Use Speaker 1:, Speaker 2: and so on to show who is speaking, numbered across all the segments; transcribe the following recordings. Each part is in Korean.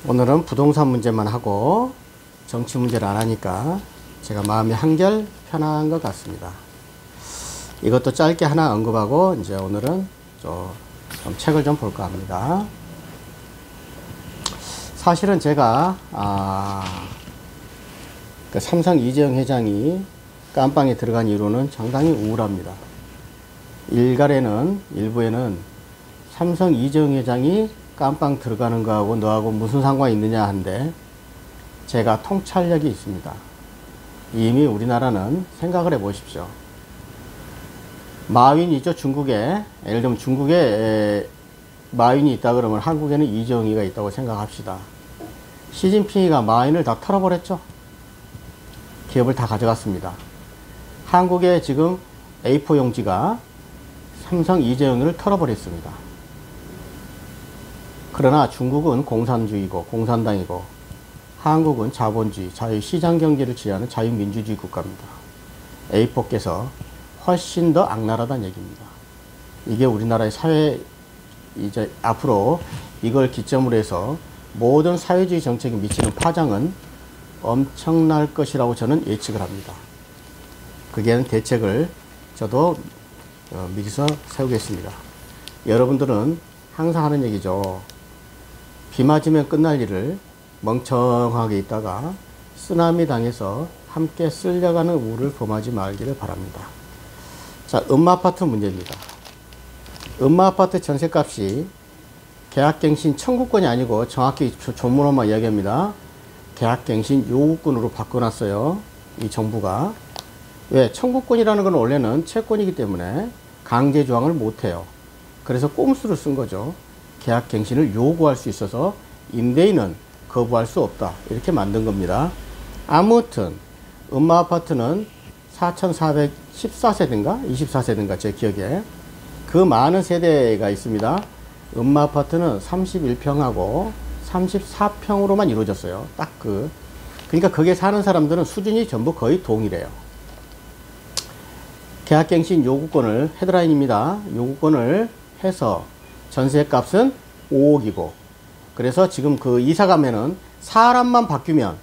Speaker 1: 오늘은 부동산 문제만 하고 정치 문제를 안 하니까 제가 마음이 한결 편한 것 같습니다. 이것도 짧게 하나 언급하고 이제 오늘은 좀 책을 좀 볼까 합니다. 사실은 제가 그 삼성 이재용 회장이 깜빵에 들어간 이유로는 상당히 우울합니다. 일부에는 삼성 이재용 회장이 깜빵 들어가는 거하고 너하고 무슨 상관이 있느냐 한데, 제가 통찰력이 있습니다. 이미 우리나라는 생각을 해 보십시오. 마윈이 있죠, 중국에. 예를 들면 중국에 마윈이 있다 그러면 한국에는 이재용이가 있다고 생각합시다. 시진핑이가 마윈을 다 털어버렸죠. 기업을 다 가져갔습니다. 한국에 지금 A4 용지가 삼성 이재용을 털어버렸습니다. 그러나 중국은 공산주의고 공산당이고 한국은 자본주의, 자유시장 경제를 지향하는 자유민주주의 국가입니다. A4께서 훨씬 더 악랄하다는 얘기입니다. 이게 우리나라의 사회, 이제 앞으로 이걸 기점으로 해서 모든 사회주의 정책에 미치는 파장은 엄청날 것이라고 저는 예측을 합니다. 그게 대책을 저도 미리서 세우겠습니다. 여러분들은 항상 하는 얘기죠. 비 맞으면 끝날 일을 멍청하게 있다가 쓰나미 당해서 함께 쓸려가는 우를 범하지 말기를 바랍니다. 자, 음마아파트 문제입니다. 음마아파트 전셋값이 계약갱신 청구권이 아니고, 정확히 조문어만 이야기합니다. 계약갱신 요구권으로 바꿔놨어요, 이 정부가. 왜? 청구권이라는 건 원래는 채권이기 때문에 강제 조항을 못해요. 그래서 꼼수를 쓴 거죠. 계약갱신을 요구할 수 있어서 임대인은 거부할 수 없다, 이렇게 만든 겁니다. 아무튼 음마아파트는 4414세대인가 24세대인가 제 기억에 그 많은 세대가 있습니다. 음마아파트는 31평하고 34평으로만 이루어졌어요. 그러니까 거기에 사는 사람들은 수준이 전부 거의 동일해요. 계약갱신 요구권을, 헤드라인입니다. 요구권을 해서 전세값은 5억이고, 그래서 지금 그 이사 가면은 사람만 바뀌면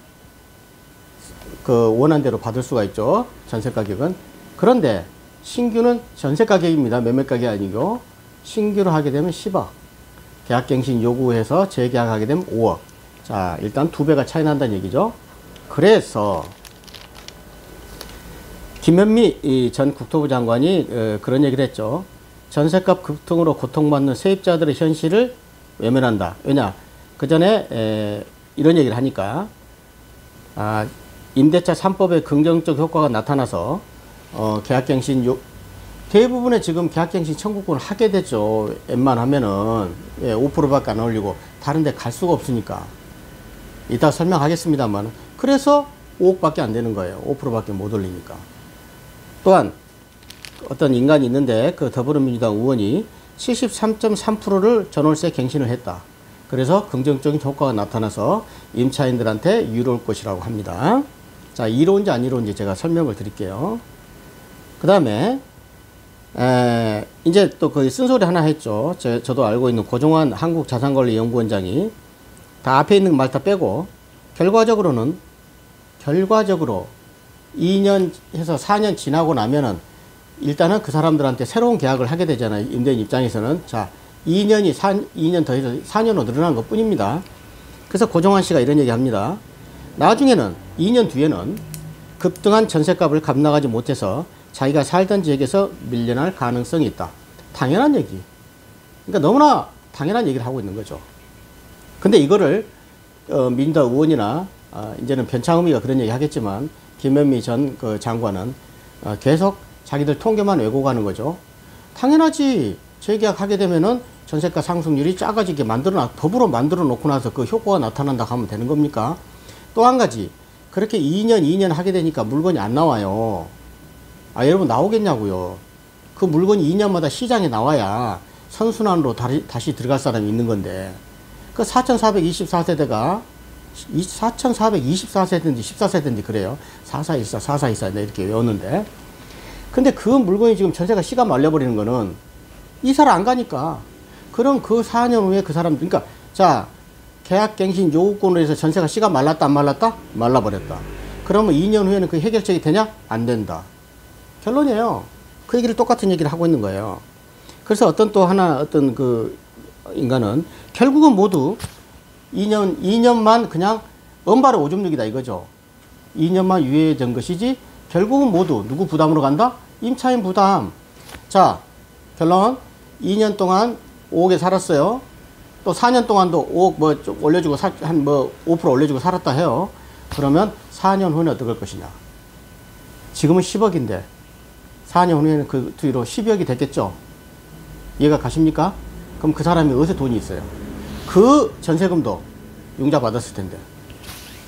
Speaker 1: 그 원한대로 받을 수가 있죠, 전세 가격은. 그런데 신규는 전세 가격입니다. 매매 가격이 아니고, 신규로 하게 되면 10억, 계약갱신 요구해서 재계약하게 되면 5억. 자, 일단 2배가 차이 난다는 얘기죠. 그래서 김현미 전 국토부 장관이 그런 얘기를 했죠. 전세값 급등으로 고통받는 세입자들의 현실을 외면한다. 왜냐? 그 전에 이런 얘기를 하니까 임대차 3법의 긍정적 효과가 나타나서 계약갱신 대부분의 지금 계약갱신 청구권을 하게 되죠. 웬만하면은 5%밖에 안 올리고 다른 데 갈 수가 없으니까. 이따 설명하겠습니다만, 그래서 5억밖에 안 되는 거예요. 5%밖에 못 올리니까. 또한 어떤 인간이 있는데, 그 더불어민주당 의원이 73.3%를 전월세 갱신을 했다. 그래서 긍정적인 효과가 나타나서 임차인들한테 유로울 것이라고 합니다. 자, 이로운지 안 이로운지 제가 설명을 드릴게요. 그 다음에 이제 또 그 쓴소리 하나 했죠. 저도 알고 있는 고종환 한국자산관리연구원장이 다 앞에 있는 말 다 빼고 결과적으로 2년 해서 4년 지나고 나면은 일단은 그 사람들한테 새로운 계약을 하게 되잖아요. 임대인 입장에서는. 자, 2년 더 해서 4년으로 늘어난 것 뿐입니다. 그래서 고종환 씨가 이런 얘기 합니다. 나중에는 2년 뒤에는 급등한 전셋값을 감당하지 못해서 자기가 살던 지역에서 밀려날 가능성이 있다. 당연한 얘기. 그러니까 너무나 당연한 얘기를 하고 있는 거죠. 근데 이거를 민주당 의원이나 이제는 변창흠이가 그런 얘기 하겠지만, 김현미 전 그 장관은 계속 자기들 통계만 외고 가는 거죠. 당연하지. 재계약하게 되면은 전세가 상승률이 작아지게 법으로 만들어 놓고 나서 그 효과가 나타난다 하면 되는 겁니까? 또 한 가지, 그렇게 2년 하게 되니까 물건이 안 나와요. 여러분, 나오겠냐고요. 그 물건이 2년마다 시장에 나와야 선순환으로 다시 들어갈 사람이 있는 건데, 그 4424세대가 4424세대인지 14세대인지 그래요. 4414, 4424 이렇게 외웠는데, 근데 그 물건이 지금 전세가 씨가 말려버리는 거는 이사를 안 가니까. 그럼 그 4년 후에 그 사람, 그러니까 자, 계약갱신 요구권으로 해서 전세가 씨가 말랐다 안 말랐다? 말라버렸다. 그러면 2년 후에는 그 해결책이 되냐? 안 된다. 결론이에요. 그 얘기를 똑같은 얘기를 하고 있는 거예요. 그래서 어떤 또 하나 어떤 그 인간은 결국은 모두 2년만 그냥 엄발의 오줌누기다 이거죠. 2년만 유예된 것이지 결국은 모두 누구 부담으로 간다? 임차인 부담. 자, 결론 2년 동안 5억에 살았어요. 또 4년 동안도 5억 뭐 좀 올려주고 한 뭐 5% 올려주고 살았다 해요. 그러면 4년 후에는 어떻게 할 것이냐? 지금은 10억인데 4년 후에는 그 뒤로 12억이 됐겠죠. 이해가 가십니까? 그럼 그 사람이 어디서 돈이 있어요? 그 전세금도 융자 받았을 텐데.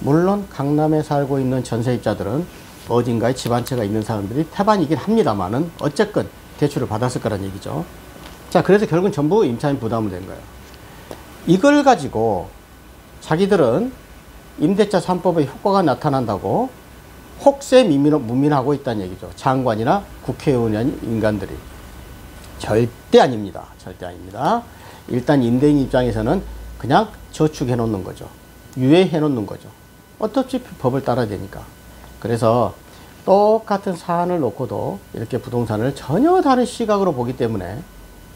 Speaker 1: 물론 강남에 살고 있는 전세입자들은 어딘가에 집 한 채가 있는 사람들이 태반이긴 합니다만은 어쨌건 대출을 받았을 거란 얘기죠. 자, 그래서 결국은 전부 임차인 부담을 된 거예요. 이걸 가지고 자기들은 임대차 3법의 효과가 나타난다고 혹세 무민하고 있다는 얘기죠. 장관이나 국회의원 인간들이. 절대 아닙니다. 절대 아닙니다. 일단 임대인 입장에서는 그냥 저축해 놓는 거죠. 유예해 놓는 거죠. 어차피 법을 따라야 되니까. 그래서 똑같은 사안을 놓고도 이렇게 부동산을 전혀 다른 시각으로 보기 때문에,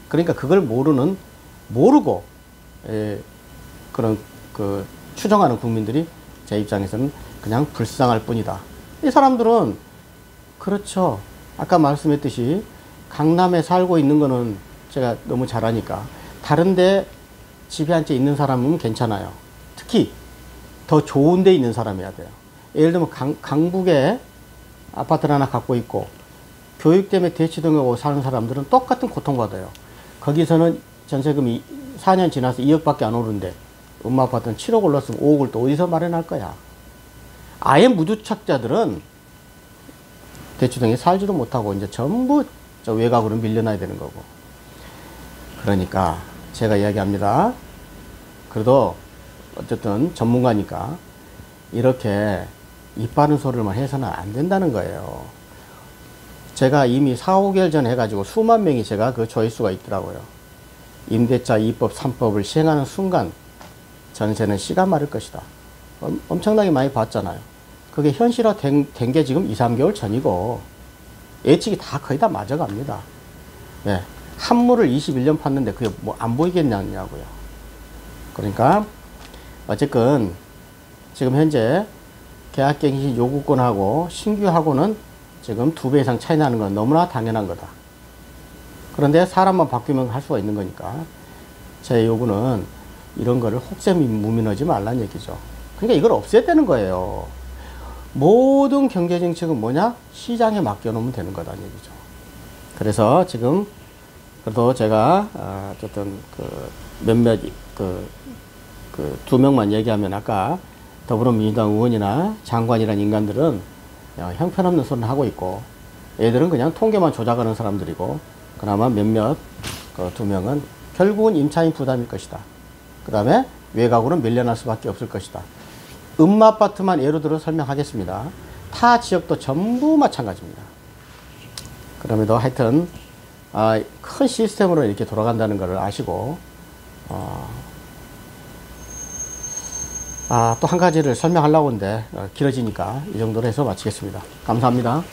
Speaker 1: 그러니까 그걸 모르고 그런 그 추정하는 국민들이 제 입장에서는 그냥 불쌍할 뿐이다. 이 사람들은 그렇죠. 아까 말씀했듯이 강남에 살고 있는 거는 제가 너무 잘 아니까 다른데 집에 한 채 있는 사람은 괜찮아요. 특히 더 좋은 데 있는 사람이어야 돼요. 예를 들면 강북에 아파트를 하나 갖고 있고 교육 때문에 대치동에 사는 사람들은 똑같은 고통받아요. 거기서는 전세금이 4년 지나서 2억밖에 안 오르는데 엄마 아파트는 7억 올랐으면 5억을 또 어디서 마련할 거야. 아예 무주택자들은 대치동에 살지도 못하고 이제 전부 저 외곽으로 밀려나야 되는 거고. 그러니까 제가 이야기합니다. 그래도 어쨌든 전문가니까 이렇게 입 바른 소리만 해서는 안 된다는 거예요. 제가 이미 4, 5개월 전에 해가지고 수만 명이 제가 그 조회수가 있더라고요. 임대차 2법, 3법을 시행하는 순간 전세는 씨가 마를 것이다. 엄청나게 많이 봤잖아요. 그게 현실화 된 게 지금 2, 3개월 전이고 예측이 다 거의 다 맞아갑니다. 예. 한물을 21년 팠는데 그게 뭐 안 보이겠냐고요. 그러니까 어쨌건 지금 현재 계약갱신 요구권하고 신규하고는 지금 2배 이상 차이 나는 건 너무나 당연한 거다. 그런데 사람만 바뀌면 할 수가 있는 거니까 제 요구는 이런 거를 혹세무민하지 말라는 얘기죠. 그러니까 이걸 없애야 되는 거예요. 모든 경제정책은 뭐냐? 시장에 맡겨놓으면 되는 거다는 얘기죠. 그래서 지금 그래도 제가 어쨌든 그 몇몇 그 2명만 얘기하면 아까 더불어민주당 의원이나 장관이라는 인간들은 형편없는 소리를 하고 있고 얘들은 그냥 통계만 조작하는 사람들이고 그나마 몇몇 그 2명은 결국은 임차인 부담일 것이다. 그 다음에 외곽으로 밀려날 수밖에 없을 것이다. 음마아파트만 예로 들어 설명하겠습니다. 타 지역도 전부 마찬가지입니다. 그럼에도 하여튼 큰 시스템으로 이렇게 돌아간다는 것을 아시고 또 한 가지를 설명하려고 하는데 길어지니까 이 정도로 해서 마치겠습니다. 감사합니다.